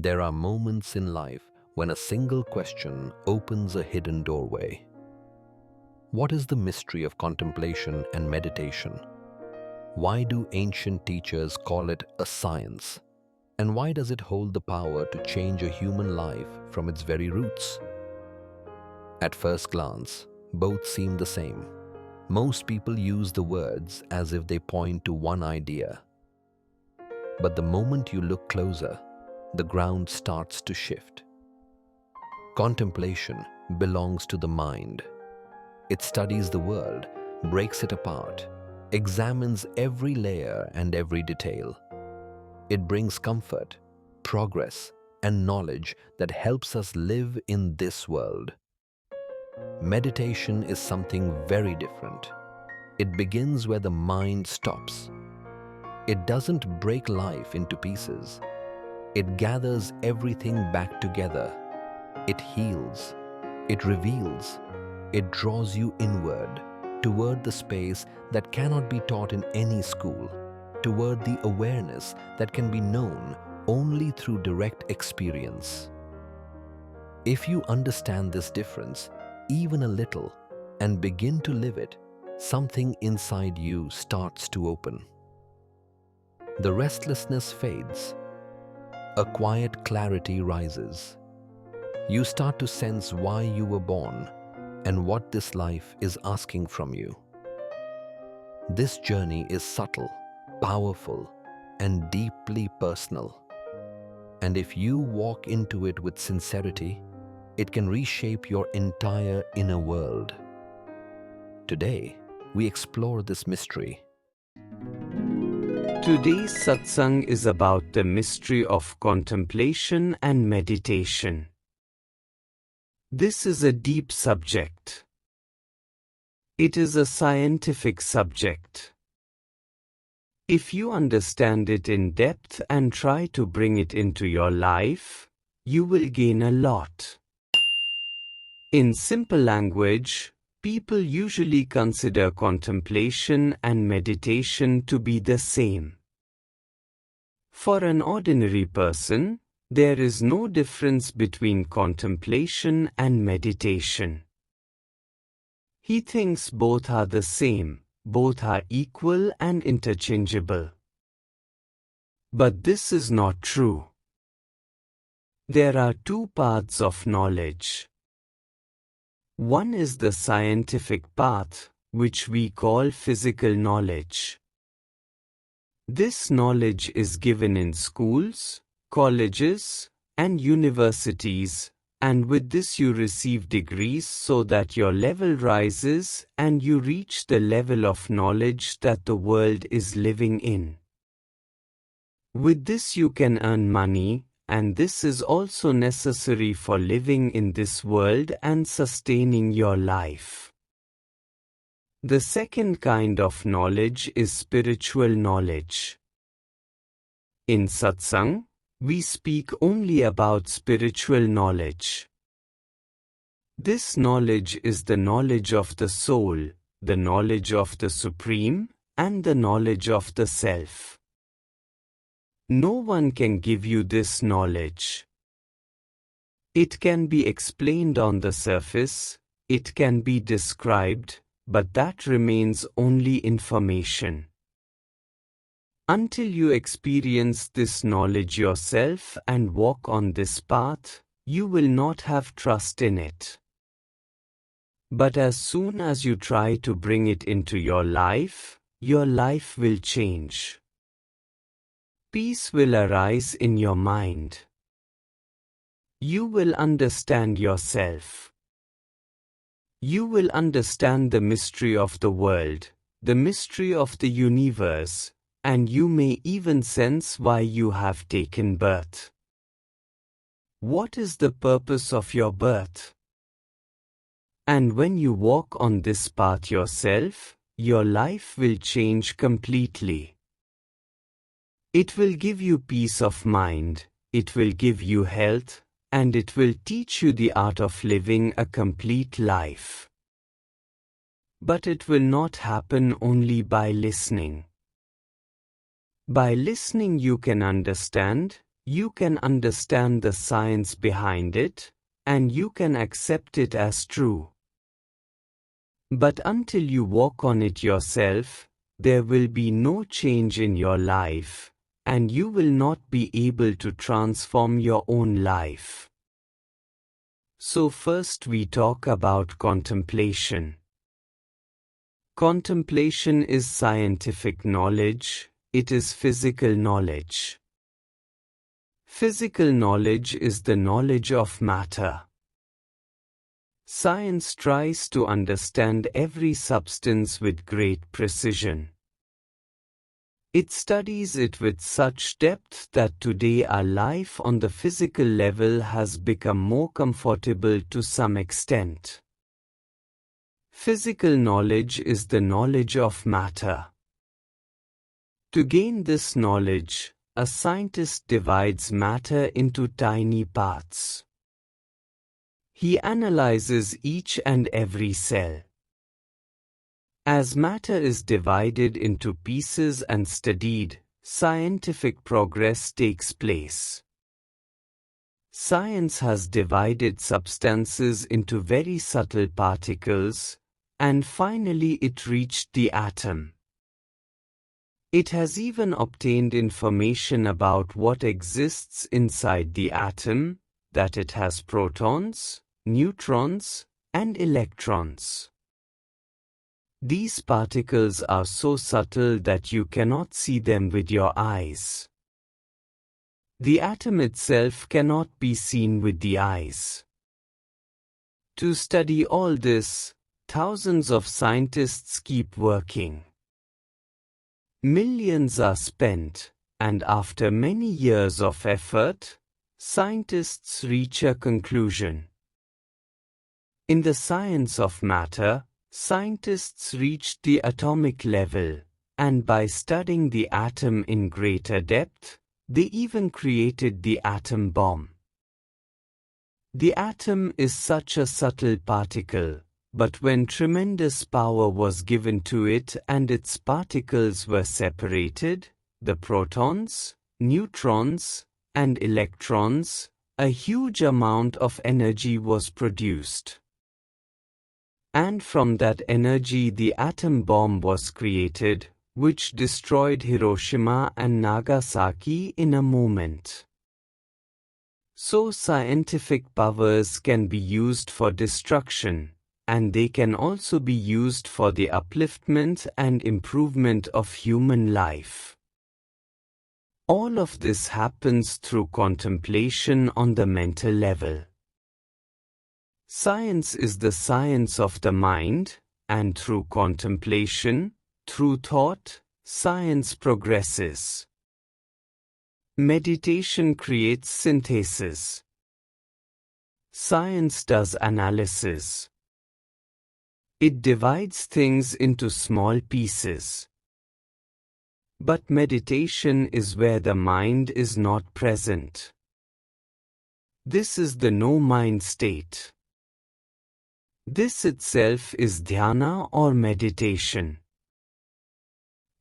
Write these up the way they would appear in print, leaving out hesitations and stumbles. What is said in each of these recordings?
There are moments in life when a single question opens a hidden doorway. What is the mystery of contemplation and meditation? Why do ancient teachers call it a science? And why does it hold the power to change a human life from its very roots? At first glance, both seem the same. Most people use the words as if they point to one idea. But the moment you look closer, the ground starts to shift. Contemplation belongs to the mind. It studies the world, breaks it apart, examines every layer and every detail. It brings comfort, progress, and knowledge that helps us live in this world. Meditation is something very different. It begins where the mind stops. It doesn't break life into pieces. It gathers everything back together. It heals. It reveals. It draws you inward, toward the space that cannot be taught in any school, toward the awareness that can be known only through direct experience. If you understand this difference, even a little, and begin to live it, something inside you starts to open. The restlessness fades. A quiet clarity rises. You start to sense why you were born and what this life is asking from you. This journey is subtle, powerful, and deeply personal. And if you walk into it with sincerity, it can reshape your entire inner world. Today, we explore this mystery. Today's satsang is about the mystery of contemplation and meditation. This is a deep subject. It is a scientific subject. If you understand it in depth and try to bring it into your life, you will gain a lot. In simple language, people usually consider contemplation and meditation to be the same. For an ordinary person, there is no difference between contemplation and meditation. He thinks both are the same, both are equal and interchangeable. But this is not true. There are two paths of knowledge. One is the scientific path, which we call physical knowledge. This knowledge is given in schools, colleges, and universities, and with this you receive degrees so that your level rises and you reach the level of knowledge that the world is living in. With this you can earn money, and this is also necessary for living in this world and sustaining your life. The second kind of knowledge is spiritual knowledge. In satsang, we speak only about spiritual knowledge. This knowledge is the knowledge of the soul, the knowledge of the Supreme, and the knowledge of the Self. No one can give you this knowledge. It can be explained on the surface, it can be described, but that remains only information. Until you experience this knowledge yourself and walk on this path, you will not have trust in it. But as soon as you try to bring it into your life will change. Peace will arise in your mind. You will understand yourself. You will understand the mystery of the world, the mystery of the universe, and you may even sense why you have taken birth. What is the purpose of your birth? And when you walk on this path yourself, your life will change completely. It will give you peace of mind, it will give you health, and it will teach you the art of living a complete life. But it will not happen only by listening. By listening you can understand, You can understand the science behind it, and you can accept it as true. But until you walk on it yourself, there will be no change in your life, and you will not be able to transform your own life. So first we talk about contemplation. Contemplation is scientific knowledge, it is physical knowledge. Physical knowledge is the knowledge of matter. Science tries to understand every substance with great precision. It studies it with such depth that today our life on the physical level has become more comfortable to some extent. Physical knowledge is the knowledge of matter. To gain this knowledge, a scientist divides matter into tiny parts. He analyzes each and every cell. As matter is divided into pieces and studied, scientific progress takes place. Science has divided substances into very subtle particles, and finally it reached the atom. It has even obtained information about what exists inside the atom, that it has protons, neutrons, and electrons. These particles are so subtle that you cannot see them with your eyes. The atom itself cannot be seen with the eyes. To study all this, thousands of scientists keep working. Millions are spent, and after many years of effort, scientists reach a conclusion. In the science of matter, scientists reached the atomic level, and by studying the atom in greater depth, they even created the atom bomb. The atom is such a subtle particle, but when tremendous power was given to it and its particles were separated, the protons, neutrons, and electrons, a huge amount of energy was produced. And from that energy the atom bomb was created, which destroyed Hiroshima and Nagasaki in a moment. So scientific powers can be used for destruction, and they can also be used for the upliftment and improvement of human life. All of this happens through contemplation on the mental level. Science is the science of the mind, and through contemplation, through thought, science progresses. Meditation creates synthesis. Science does analysis. It divides things into small pieces. But meditation is where the mind is not present. This is the no-mind state. This itself is dhyana or meditation.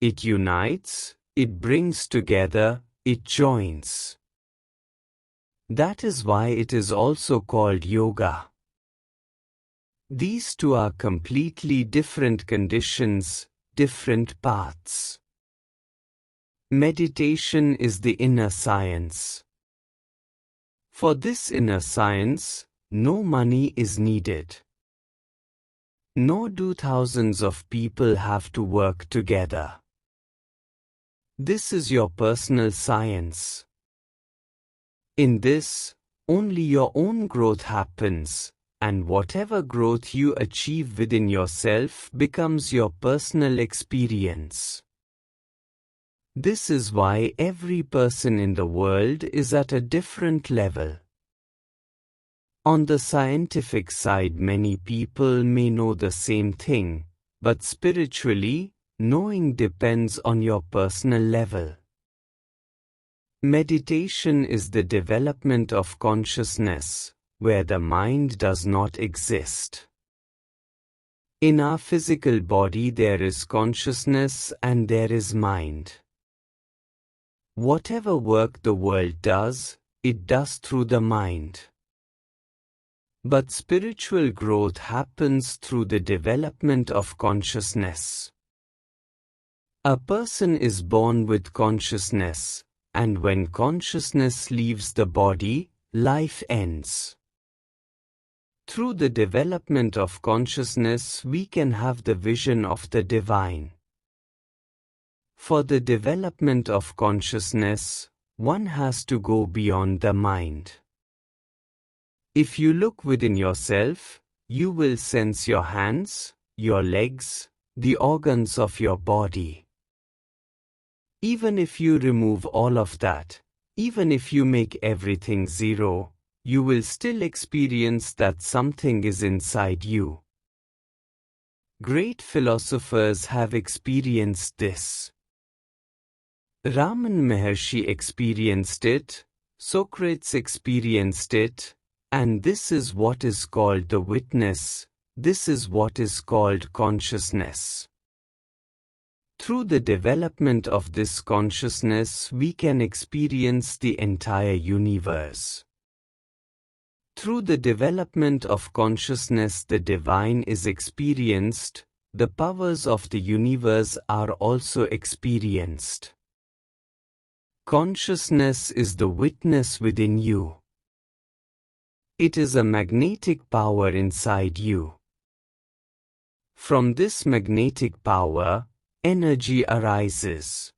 It unites, it brings together, it joins. That is why it is also called yoga. These two are completely different conditions, different paths. Meditation is the inner science. For this inner science, no money is needed. Nor do thousands of people have to work together. This is your personal science. In this, only your own growth happens, and whatever growth you achieve within yourself becomes your personal experience. This is why every person in the world is at a different level. On the scientific side, many people may know the same thing, but spiritually, knowing depends on your personal level. Meditation is the development of consciousness, where the mind does not exist. In our physical body there is consciousness and there is mind. Whatever work the world does, it does through the mind. But spiritual growth happens through the development of consciousness. A person is born with consciousness, and when consciousness leaves the body, life ends. Through the development of consciousness, we can have the vision of the divine. For the development of consciousness, one has to go beyond the mind. If you look within yourself, you will sense your hands, your legs, the organs of your body. Even if you remove all of that, even if you make everything zero, you will still experience that something is inside you. Great philosophers have experienced this. Raman Maharshi experienced it, Socrates experienced it, and this is what is called the witness, this is what is called consciousness. Through the development of this consciousness, we can experience the entire universe. Through the development of consciousness, the divine is experienced, the powers of the universe are also experienced. Consciousness is the witness within you. It is a magnetic power inside you. From this magnetic power, energy arises.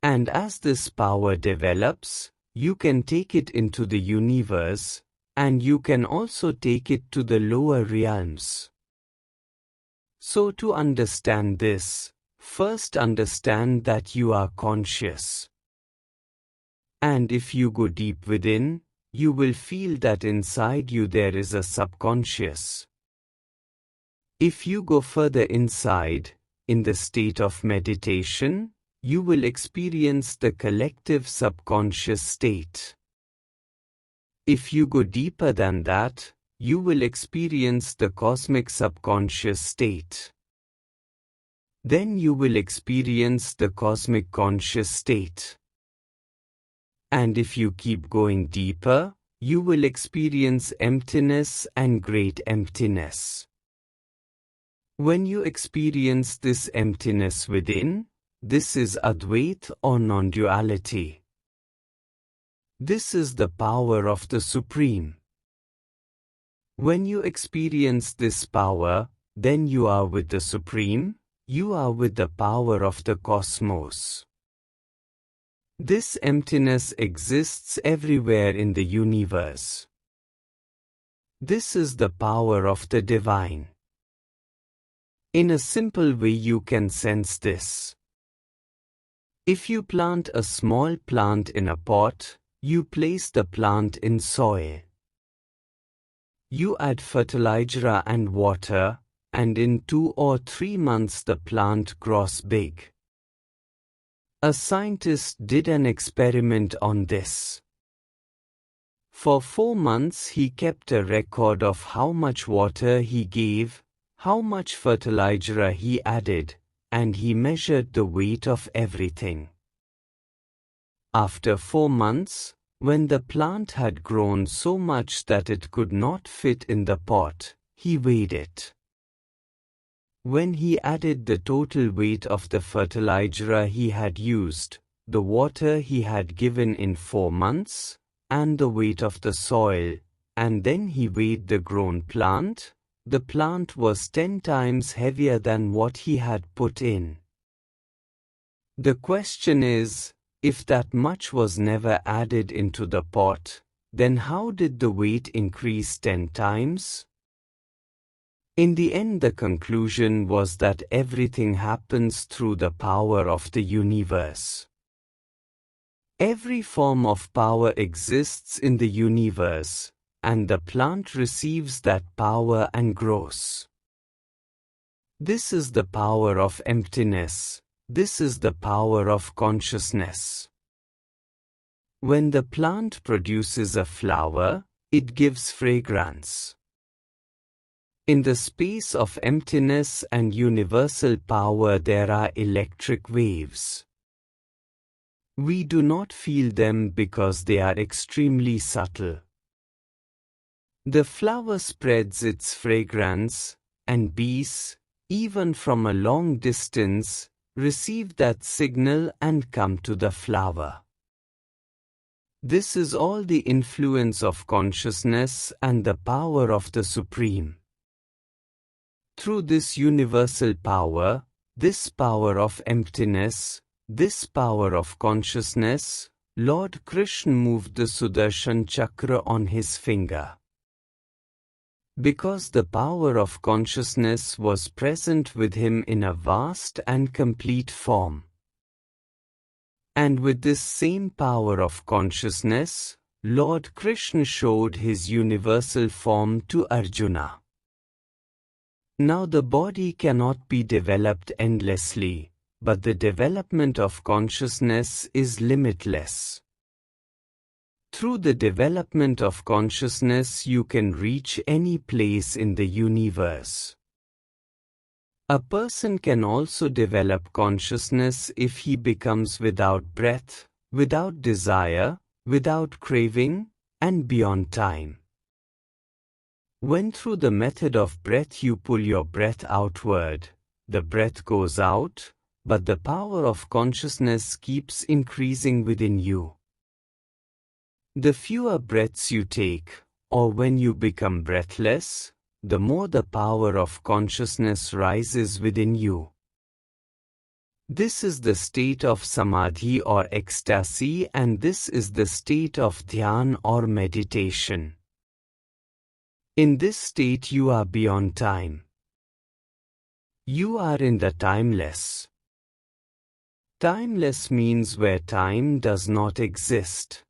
And as this power develops, you can take it into the universe, and you can also take it to the lower realms. So to understand this, first understand that you are conscious. And if you go deep within, you will feel that inside you there is a subconscious. If you go further inside, in the state of meditation, you will experience the collective subconscious state. If you go deeper than that, you will experience the cosmic subconscious state. Then you will experience the cosmic conscious state. And if you keep going deeper, you will experience emptiness and great emptiness. When you experience this emptiness within, this is Advait or non-duality. This is the power of the Supreme. When you experience this power, then you are with the Supreme, you are with the power of the cosmos. This emptiness exists everywhere in the universe. This is the power of the divine. In a simple way you can sense this. If you plant a small plant in a pot, you place the plant in soil. You add fertilizer and water, and in 2 or 3 months the plant grows big. A scientist did an experiment on this. For 4 months he kept a record of how much water he gave, how much fertilizer he added, and he measured the weight of everything. After 4 months, when the plant had grown so much that it could not fit in the pot, he weighed it. When he added the total weight of the fertilizer he had used, the water he had given in 4 months, and the weight of the soil, and then he weighed the grown plant, the plant was 10 times heavier than what he had put in. The question is, if that much was never added into the pot, then how did the weight increase 10 times? In the end, the conclusion was that everything happens through the power of the universe. Every form of power exists in the universe, and the plant receives that power and grows. This is the power of emptiness. This is the power of consciousness. When the plant produces a flower, it gives fragrance. In the space of emptiness and universal power there are electric waves. We do not feel them because they are extremely subtle. The flower spreads its fragrance, and bees, even from a long distance, receive that signal and come to the flower. This is all the influence of consciousness and the power of the Supreme. Through this universal power, this power of emptiness, this power of consciousness, Lord Krishna moved the Sudarshan Chakra on his finger. Because the power of consciousness was present with him in a vast and complete form. And with this same power of consciousness, Lord Krishna showed his universal form to Arjuna. Now the body cannot be developed endlessly, but the development of consciousness is limitless. Through the development of consciousness you can reach any place in the universe. A person can also develop consciousness if he becomes without breath, without desire, without craving, and beyond time. When through the method of breath you pull your breath outward, the breath goes out, but the power of consciousness keeps increasing within you. The fewer breaths you take, or when you become breathless, the more the power of consciousness rises within you. This is the state of samadhi or ecstasy, and this is the state of dhyan or meditation. In this state you are beyond time. You are in the timeless. Timeless means where time does not exist.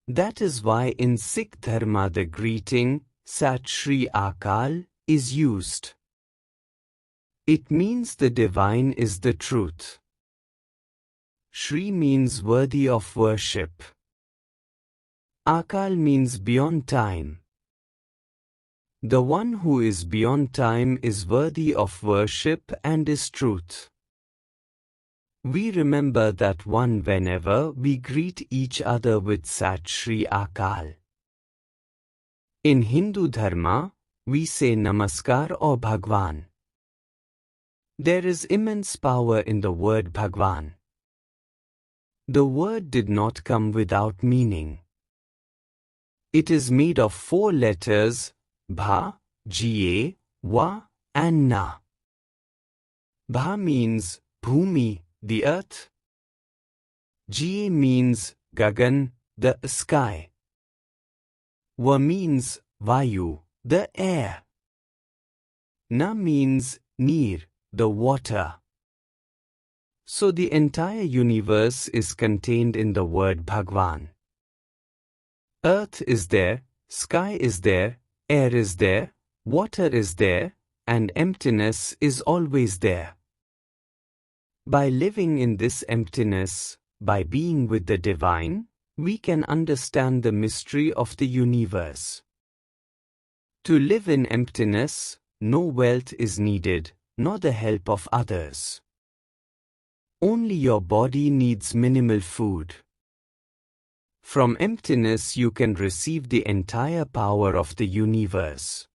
That is why in Sikh Dharma the greeting, Sat Shri Akal, is used. It means the divine is the truth. Shri means worthy of worship. Akal means beyond time. The one who is beyond time is worthy of worship and is truth. We remember that one whenever we greet each other with Sat Shri Akal. In Hindu Dharma, we say Namaskar or Bhagwan. There is immense power in the word Bhagwan. The word did not come without meaning. It is made of 4 letters, Bha, Ga, Va, and Na. Bha means Bhumi, the earth. Ga means Gagan, the sky. Va means Vayu, the air. Na means Neer, the water. So the entire universe is contained in the word Bhagwan. Earth is there, sky is there, air is there, water is there, and emptiness is always there. By living in this emptiness, by being with the divine, we can understand the mystery of the universe. To live in emptiness, no wealth is needed, nor the help of others. Only your body needs minimal food. From emptiness you can receive the entire power of the universe.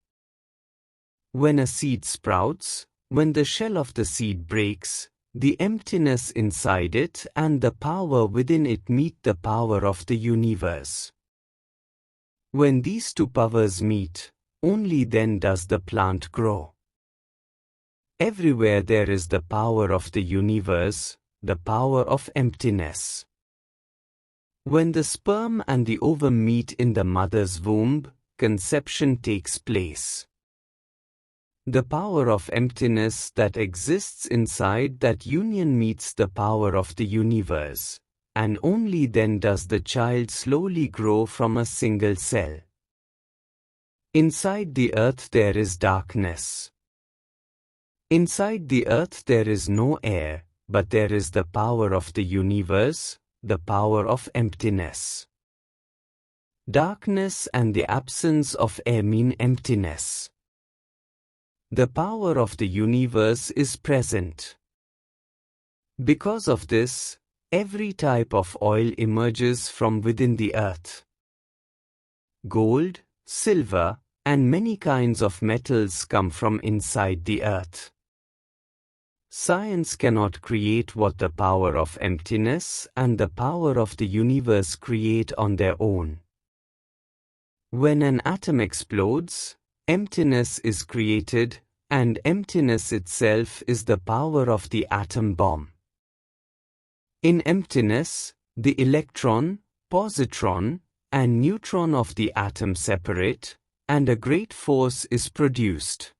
When a seed sprouts, when the shell of the seed breaks, the emptiness inside it and the power within it meet the power of the universe. When these two powers meet, only then does the plant grow. Everywhere there is the power of the universe, the power of emptiness. When the sperm and the ovum meet in the mother's womb, conception takes place. The power of emptiness that exists inside that union meets the power of the universe, and only then does the child slowly grow from a single cell. Inside the earth there is darkness. Inside the earth there is no air, but there is the power of the universe, the power of emptiness. Darkness and the absence of air mean emptiness. The power of the universe is present. Because of this, Every type of oil emerges from within the earth. Gold, silver, and many kinds of metals come from inside the earth. Science cannot create what the power of emptiness and the power of the universe create on their own. When an atom explodes, emptiness is created, and emptiness itself is the power of the atom bomb. In emptiness, the electron, positron, and neutron of the atom separate, and a great force is produced.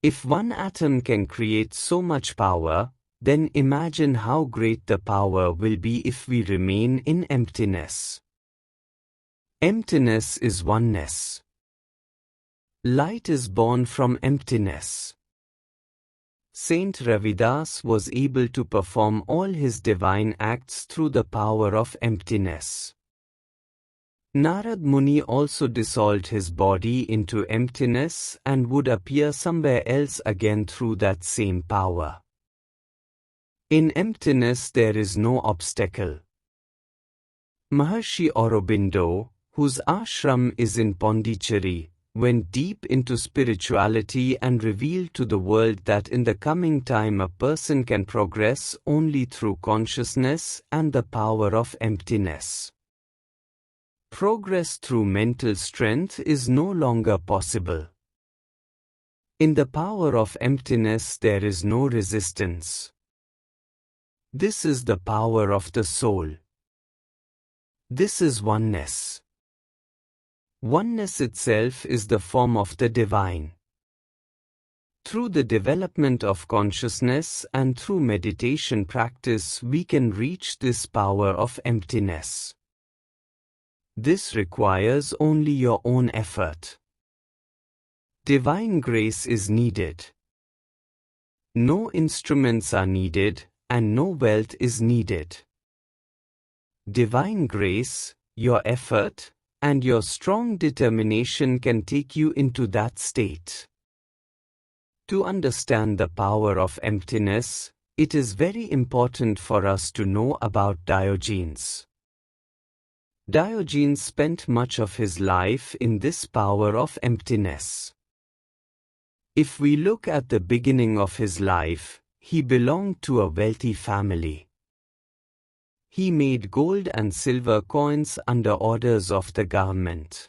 If one atom can create so much power, then imagine how great the power will be if we remain in emptiness. Emptiness is oneness. Light is born from emptiness. Saint Ravidas was able to perform all his divine acts through the power of emptiness. Narad Muni also dissolved his body into emptiness and would appear somewhere else again through that same power. In emptiness there is no obstacle. Maharshi Aurobindo, whose ashram is in Pondicherry, went deep into spirituality and revealed to the world that in the coming time a person can progress only through consciousness and the power of emptiness. Progress through mental strength is no longer possible. In the power of emptiness there is no resistance. This is the power of the soul. This is oneness. Oneness itself is the form of the divine. Through the development of consciousness and through meditation practice we can reach this power of emptiness. This requires only your own effort. Divine grace is needed. No instruments are needed, and no wealth is needed. Divine grace, your effort, and your strong determination can take you into that state. To understand the power of emptiness, it is very important for us to know about Diogenes. Diogenes spent much of his life in this power of emptiness. If we look at the beginning of his life, he belonged to a wealthy family. He made gold and silver coins under orders of the government.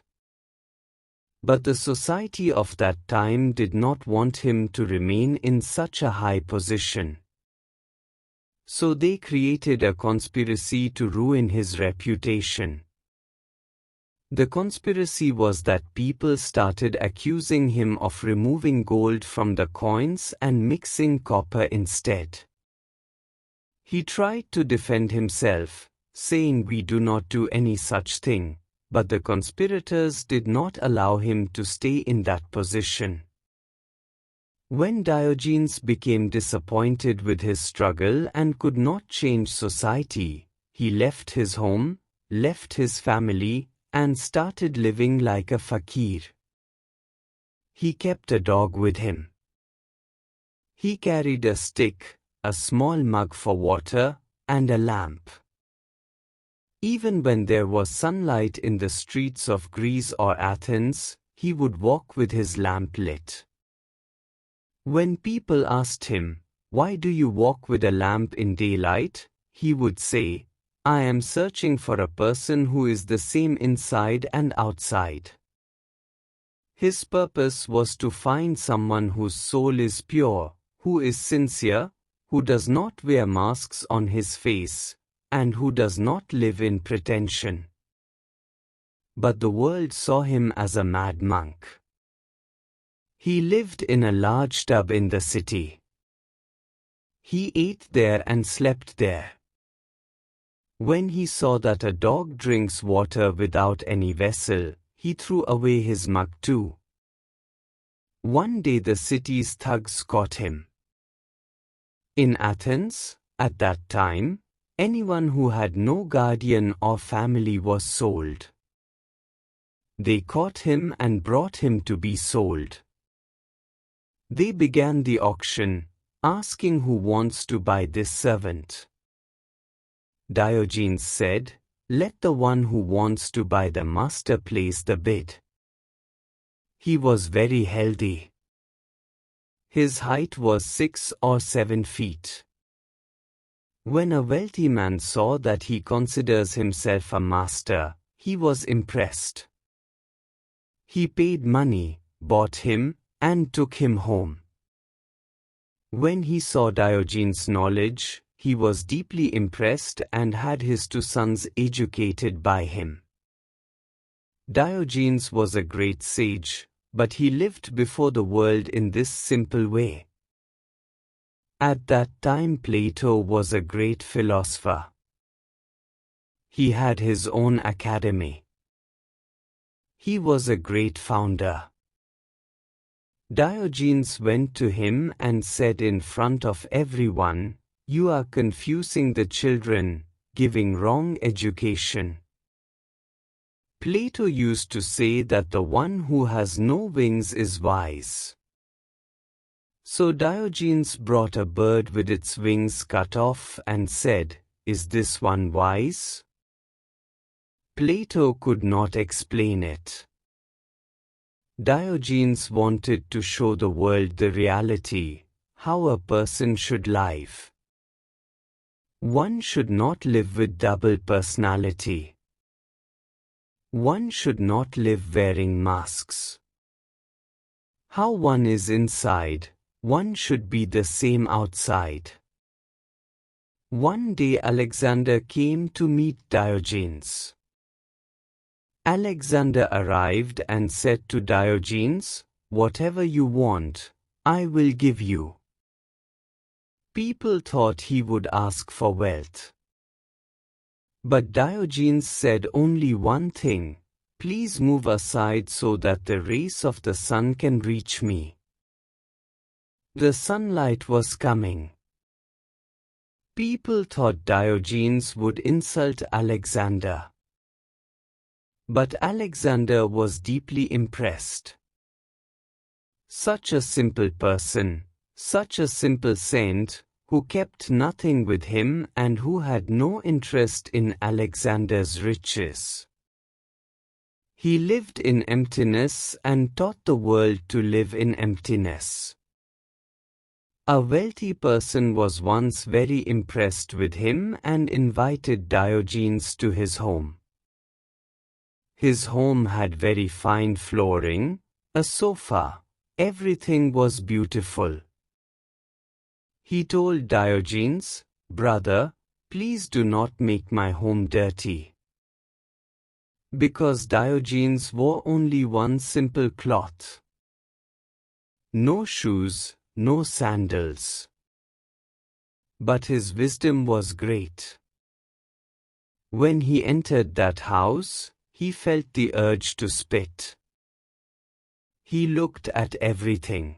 But the society of that time did not want him to remain in such a high position. So they created a conspiracy to ruin his reputation. The conspiracy was that people started accusing him of removing gold from the coins and mixing copper instead. He tried to defend himself, saying we do not do any such thing, but the conspirators did not allow him to stay in that position. When Diogenes became disappointed with his struggle and could not change society, he left his home, left his family, and started living like a fakir. He kept a dog with him. He carried a stick, a small mug for water, and a lamp. Even when there was sunlight in the streets of Greece or Athens, he would walk with his lamp lit. When people asked him, "Why do you walk with a lamp in daylight?" he would say, "I am searching for a person who is the same inside and outside." His purpose was to find someone whose soul is pure, who is sincere, who does not wear masks on his face, and who does not live in pretension. But the world saw him as a mad monk. He lived in a large tub in the city. He ate there and slept there. When he saw that a dog drinks water without any vessel, he threw away his mug too. One day the city's thugs caught him. In Athens, at that time, anyone who had no guardian or family was sold. They caught him and brought him to be sold. They began the auction, asking who wants to buy this servant. Diogenes said, "Let the one who wants to buy the master place the bid." He was very healthy. His height was 6 or 7 feet. When a wealthy man saw that he considers himself a master, he was impressed. He paid money, bought him, and took him home. When he saw Diogenes' knowledge, he was deeply impressed and had his 2 sons educated by him. Diogenes was a great sage, but he lived before the world in this simple way. At that time Plato was a great philosopher. He had his own academy. He was a great founder. Diogenes went to him and said in front of everyone, "You are confusing the children, giving wrong education." Plato used to say that the one who has no wings is wise. So Diogenes brought a bird with its wings cut off and said, "Is this one wise?" Plato could not explain it. Diogenes wanted to show the world the reality, how a person should live. One should not live with double personality. One should not live wearing masks. How one is inside, one should be the same outside. One day Alexander came to meet Diogenes. Alexander arrived and said to Diogenes, "Whatever you want, I will give you." People thought he would ask for wealth. But Diogenes said only one thing, "Please move aside so that the rays of the sun can reach me." The sunlight was coming. People thought Diogenes would insult Alexander. But Alexander was deeply impressed. Such a simple person, such a simple saint, who kept nothing with him and who had no interest in Alexander's riches. He lived in emptiness and taught the world to live in emptiness. A wealthy person was once very impressed with him and invited Diogenes to his home. His home had very fine flooring, a sofa, everything was beautiful. He told Diogenes, "Brother, please do not make my home dirty." Because Diogenes wore only one simple cloth. No shoes, no sandals. But his wisdom was great. When he entered that house, he felt the urge to spit. He looked at everything.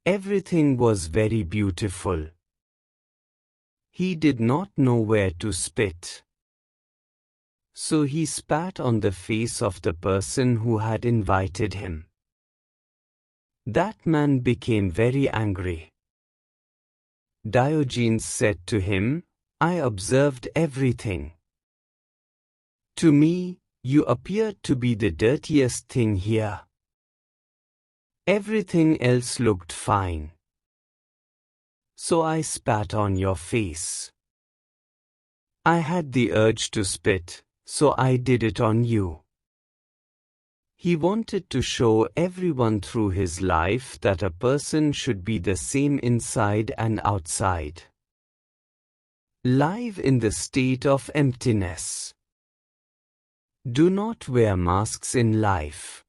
Everything was very beautiful. He did not know where to spit. So he spat on the face of the person who had invited him. That man became very angry. Diogenes said to him, "I observed everything. To me, you appeared to be the dirtiest thing here. Everything else looked fine. So I spat on your face. I had the urge to spit, so I did it on you." He wanted to show everyone through his life that a person should be the same inside and outside. Live in the state of emptiness. Do not wear masks in life.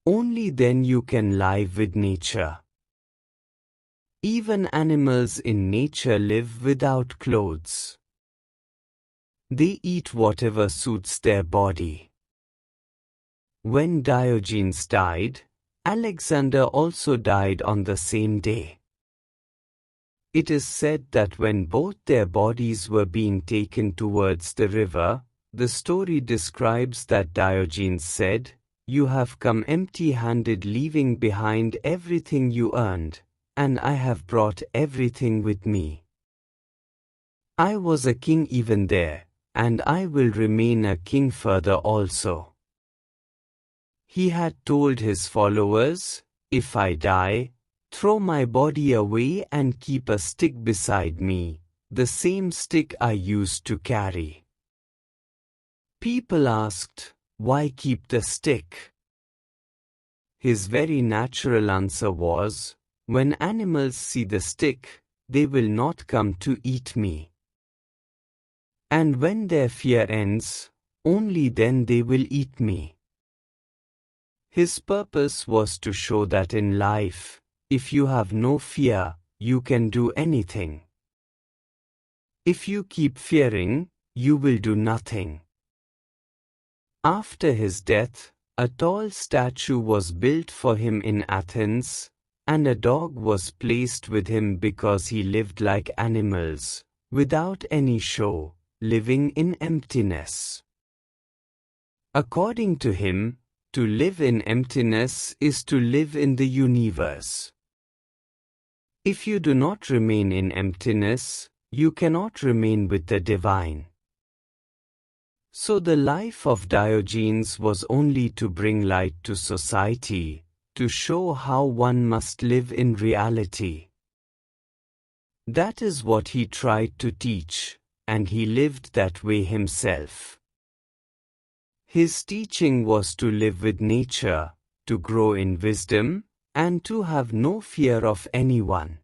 Only then you can live with nature. Even animals in nature live without clothes. They eat whatever suits their body. When Diogenes died, Alexander also died on the same day. It is said that when both their bodies were being taken towards the river, the story describes that Diogenes said, "You have come empty-handed, leaving behind everything you earned, and I have brought everything with me. I was a king even there, and I will remain a king further also. He had told his followers, if I die, throw my body away and keep a stick beside me, the same stick I used to carry. People asked, why keep the stick? His very natural answer was, when animals see the stick, they will not come to eat me. And when their fear ends, only then they will eat me. His purpose was to show that in life, if you have no fear, you can do anything. If you keep fearing, you will do nothing. After his death, a tall statue was built for him in Athens, and a dog was placed with him because he lived like animals, without any show, living in emptiness. According to him, to live in emptiness is to live in the universe. If you do not remain in emptiness, you cannot remain with the divine. So the life of Diogenes was only to bring light to society, to show how one must live in reality. That is what he tried to teach, and he lived that way himself. His teaching was to live with nature, to grow in wisdom, and to have no fear of anyone.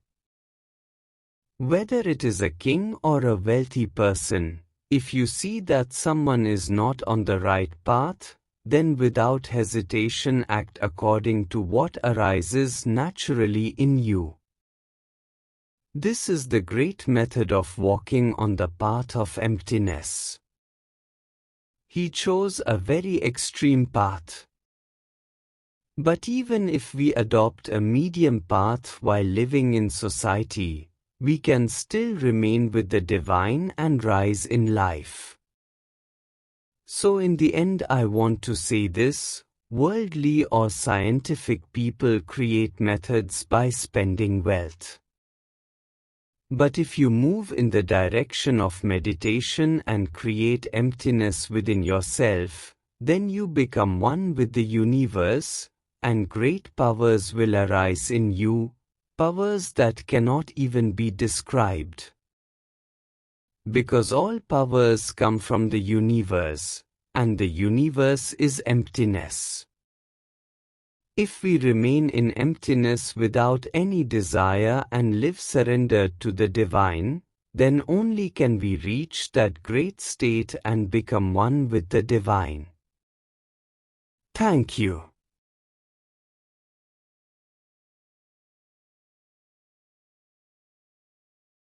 Whether it is a king or a wealthy person, if you see that someone is not on the right path, then without hesitation act according to what arises naturally in you. This is the great method of walking on the path of emptiness. He chose a very extreme path. But even if we adopt a medium path while living in society, we can still remain with the divine and rise in life. So in the end I want to say this, worldly or scientific people create methods by spending wealth. But if you move in the direction of meditation and create emptiness within yourself, then you become one with the universe, and great powers will arise in you, powers that cannot even be described. Because all powers come from the universe, and the universe is emptiness. If we remain in emptiness without any desire and live surrendered to the divine, then only can we reach that great state and become one with the divine. Thank you.